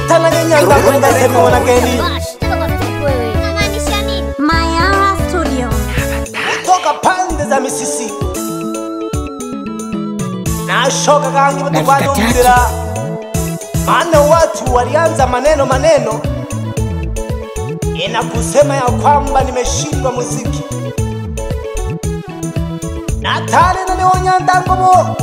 Nitana nyanga kwenda sema wanageni. Mayara Studio. Kutoka pande za Misisi. Na shoka kangi mtubano mbira. Maana watu walianza maneno ina kusema ya kwamba nimeshindwa muziki. Na tare na neonya ndangomo.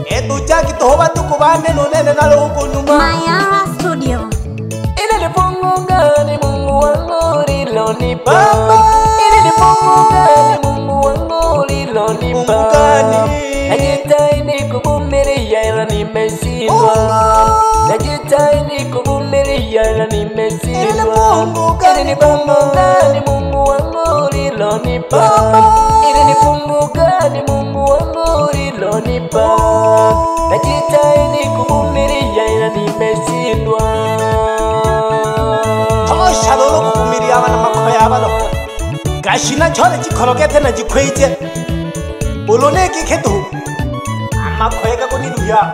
Edu jaki tohoba tukubane nonene na lugu numa. Mayara Studio. Ile ni Mungu gani Mungu wangu ulilonipa? Ile ni Mungu gani Mungu wangu ulilonipa? Najitahidi kuvumilia ila nimeshindwa. Najitahidi kuvumilia ila nimeshindwa. Ile ni Mungu gani Mungu wangu ulilonipa? Ile ni Mungu gani Mungu wangu ulilonipa? Najitahidi kuvumilia ila nimeshindwa. Tosha lolo kuvumilia abana makoya abano. Gashina chole chikorogete na jikweje. Uloneki ketu. Amakoyeka kuniruya.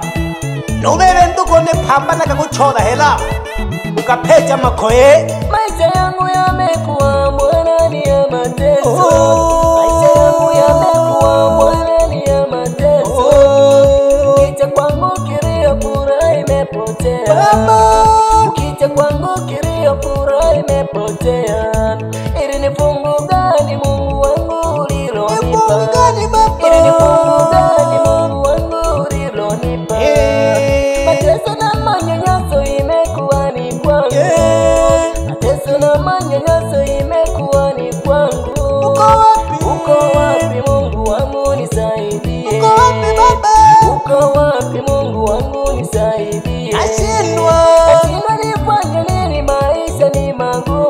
Nubebe ndukone pambana kakuchora hela. Ukapeja makoye. Maisha yangu yamekuwa mbwanani ya mateso. Maisha yangu yamekuwa mbwanani ya mateso. Ukicha kwangu kiria furaha imepotea. Ukicha kwangu kiria furaha imepotea. Ili ni fungu gani Mungu wangu ulilonipa? Ili ni fungu gani Mungu wangu ulilonipa? Mateso na manyanyaso imekuwa ni kwangu. Mateso na manyanyaso imekuwa ni kwangu. Uko wapi Mungu wangu nisaidie? Uko wapi Baba? Uko wapi Mungu wangu nisaidie? Ashindwa nifanye nini maisha ni magumu.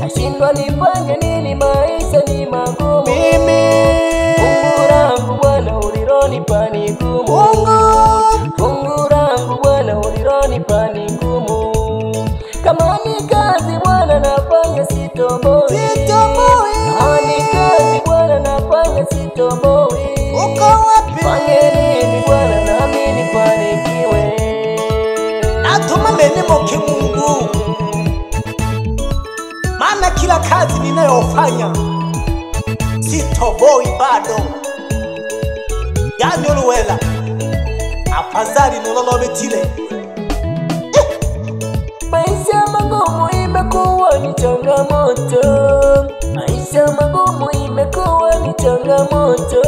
Ashindwa nifanye nini maisha ni magumu. Fungu langu Bwana ulilonipa ni gumu. Fungu langu Bwana ulilonipa ni gumu. Kama ni kazi Bwana nafanya sitoboi. Kama ni kazi Bwana nafanya sitoboi. Fanye nini Bwana nami nifanikiwe? Natuma menemo kimungu. Maana kila kazi ninayofanya sitoboi bado. Yani uluwela afadhali nololobetile. Maisha magumu imekuwa ni changamoto. Maisha magumu imekuwa ni changamoto.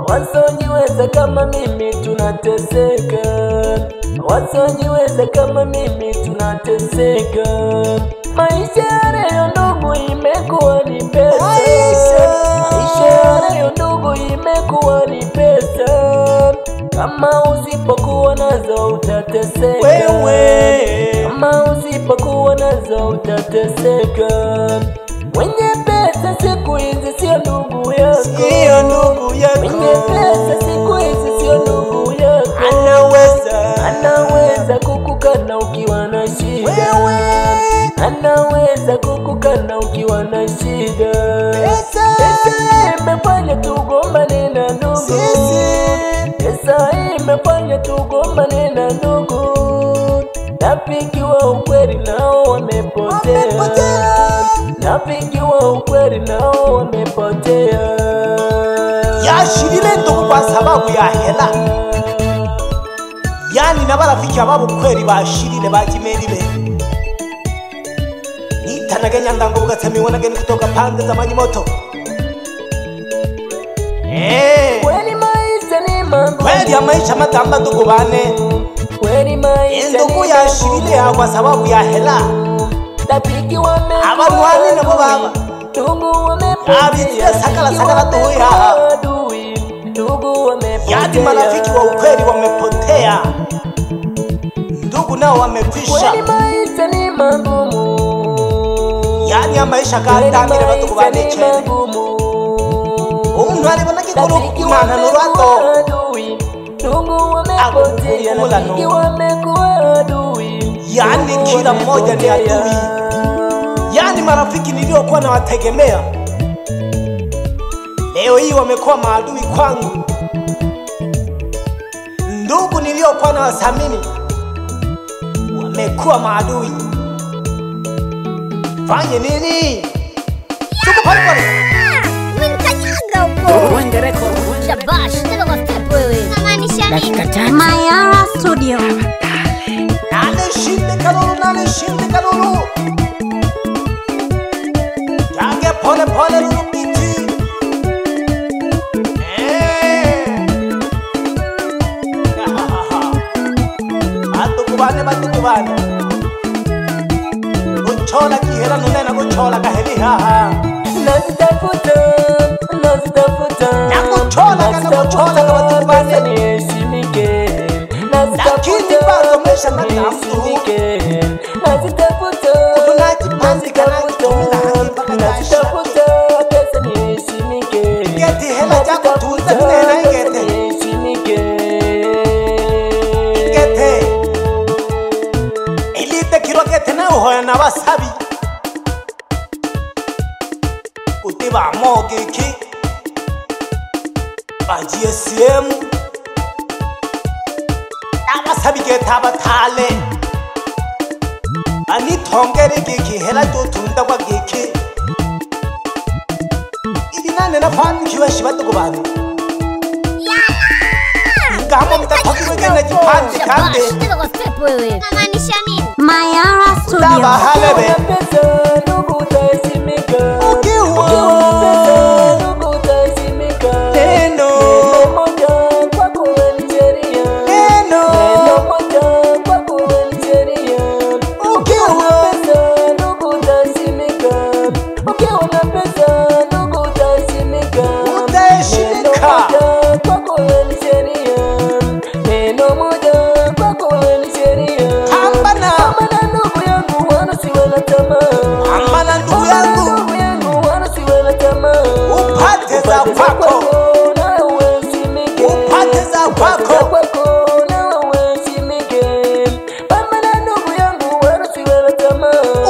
Wasiojiweza kama mimi tunateseka. Wasiojiweza kama mimi tunateseka. Maisha ya leo ndugu imekuwa ni pesa. Maisha ya leo ndugu imekuwa ni pesa. Kama usipokuwa nazo utateseka. Kama usipokuwa nazo utateseka. Mwenye pesa siku hizi sio ndugu yako. Mwenye pesa siku hizi sio ndugu yako. Anaweza kukukana ukiwa na shida. Anaweza kukukana ukiwa na shida. Pesa imefanya tugombane na ndugu. Pesa imefanya tugombane na ndugu. Rafiki wa ukweli nao wamepotea. Rafiki wa ukweli nao wamepotea. Yashirire ndugu kwa sababu ya hela. Yani na barafiki ababo kweli bashirire bajimerire. Nitanagenya ndango bugatamiwe nageni kutoka pande za Majimoto. Kweli maisha ni magumu. Kweli ya maisha matamba ndugu bane. Kweli maisha ni ndugu yashirire kwa sababu ya hela. Rafiki wamekuwa Abanwani nabo baba. Ndugu wamepotea. Abitiye sakala tuhuya. Ndugu wamepotea. Yani marafiki wa ukweli wamepotea. Ndugu nao wamekwisha. Kweli maisha ni magumu. Yani ya maisha katamire batuku banechere. Umuntu aribona kikuru kumana nurato. Ndugu wamepotea. Rafiki wamekuwa adui. Yani kila mmoja ni adui. Yani marafiki niliokuwa nawategemea leo hii wamekuwa maadui kwangu. Ndugu niliokuwa nawathamini amekuwa maadui. Fanye nini? Tuko pale pale. Umenikanyaga huko. Wende record. Shabash, tena kwa step wewe. Unamaanisha nini? Dakika tatu. Mayara Studio. Nale shinde kalulu. Jange pole pole lulu biti. Batukubane. Uchola kihela nunena kuchola kaheli haha. Nazitafuta Nakuchola kabatukubane. niheshimike. Lakini bado mesha na kamtu. Nazitafuta pesa niheshimike. Ngeti hela jako tuza nena ngete. Ngete. Elite kirokete na uhoya na wasabi. Utiba mogeki. Bajiye siemu. Abasabi geta batale. Ani thongere geki hela to tunda kwa geki. Idinane na fani kiwa shibatu kubani. Ngamo mtakhokiwe kena jipande kande. Shabash, tena kwa step wewe. Unamaanisha nini? Mayara Studio. Taba halebe.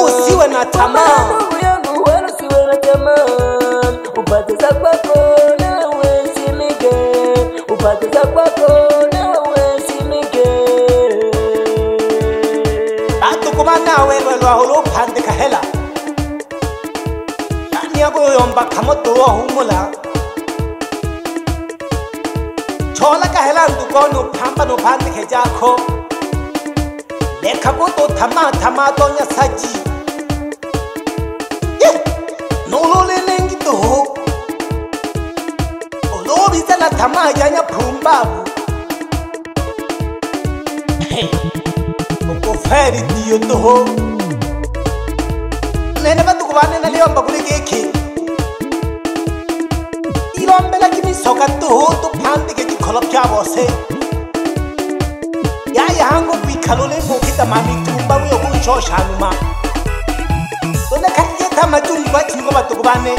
Usiwe na tamaa. Batukubana wewe lwahulu pande kahela. Yani yago yomba kamoto wa humula. Chola kahela ndukono pamba no pande kejako. Leka goto tama donya saji. Nolole nengi toho. Olobi zana tama yanya pumbabu. Oko feri diyo toho. Nene batukubane na liomba kuli geki. Ilombe la kimi soka toho to pande keji kolop kya bose. Ya hango bikalole mokita mami tumba uyo kuchosha numa. Tone kakita majuni bachingo batukubane.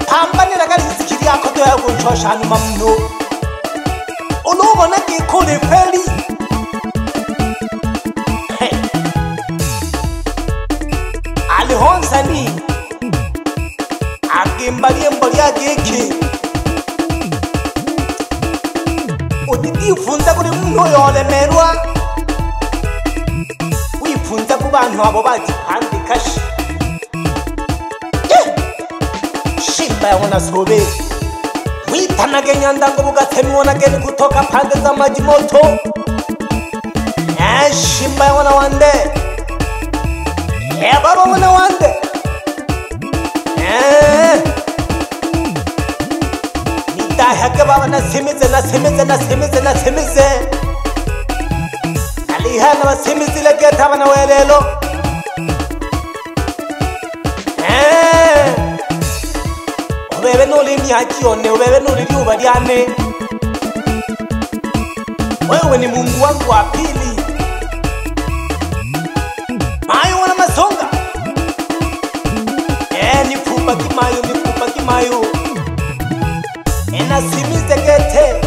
Pambane ragali zikiri akoto ya kuchosha numa mno. Olobo na kikole feli. Alihonsani. Agimbalie mbalia geki. Ufunza kuri mno yole merwa. Wifunza ku bantu abo baji pande kashi. Shimba yona sobe. Witanage nyanda ngo bugatemi wona geni kutoka pande za maji moto. Shimba yona wande. Baba wona wande. Hake baba na simize. Aliha na simize leke taba na welelo. Ubebe nuli mihajione, ubebe nuli liuba diane. Wewe ni Mungu wangu wa pili. Mayo wana masonga. Nifupa kimayo. Ena simize gete.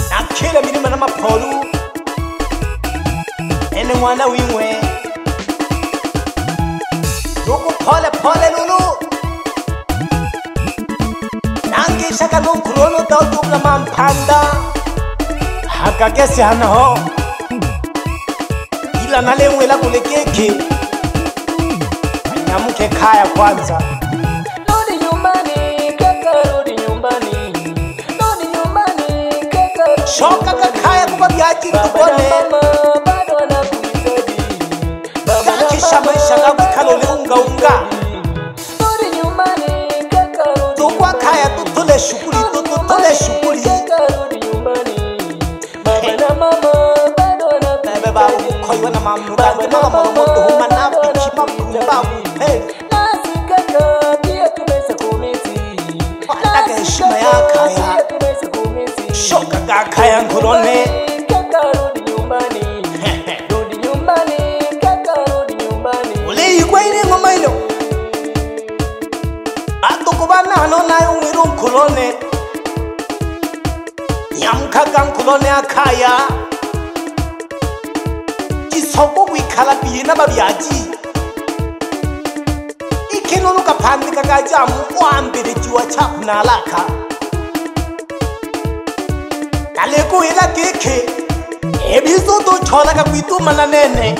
Nakile milima na mapolu. Ene mwana wimwe. Tuku pole lulu. Nangisha kanunkurono tau tubla mampanda. Hakagesi hana ho. ila nalemwela kule keke nyamuke kaya kwanza. Rudi nyumbani kaka, rudi nyumbani. Rudi nyumbani kaka. Shoka kakaya kuba byaji tubone. Bado anakuhitaji. Kakisha maisha gabu kalole unga. Rudi nyumbani kaka. Tukwa kaya tutule shughuli, tutule shughuli. Rudi nyumbani. Baba na mama bado anakuhitaji. Baba ukoiwa na mamurage mama moromoto humana bichi mababu. Hey. Nasi kaka pia tumesakumiti. Wataka heshima ya kaya. Shoka kakaya nkurone. Kaka rudi nyumbani. Rudi nyumbani kaka, rudi nyumbani. Ule igwa ine ngoma ino. Atukubana hano nayo mwiru nkurone. Nyamkaga nkurone akaya. Kisobo wikala biye n'ababyaji. Ikinunu kapandika kajamu wambere jiwa chapu na alaka. Kaleku ila keke. Ebizodo chola kakwituma na nene.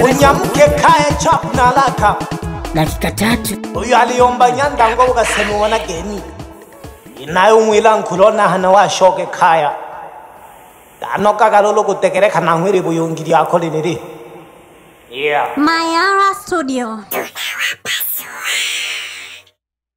Unyamuke kaya chapu na alaka. Dakika 3. Uyu aliomba nyandango ukasemu wana geni. Inayo mwila nkulona hana wa shoke kaya. Anoka kalolo kutekereka na mwiri buyungiri akole nere. Yeah. Mayara Studio.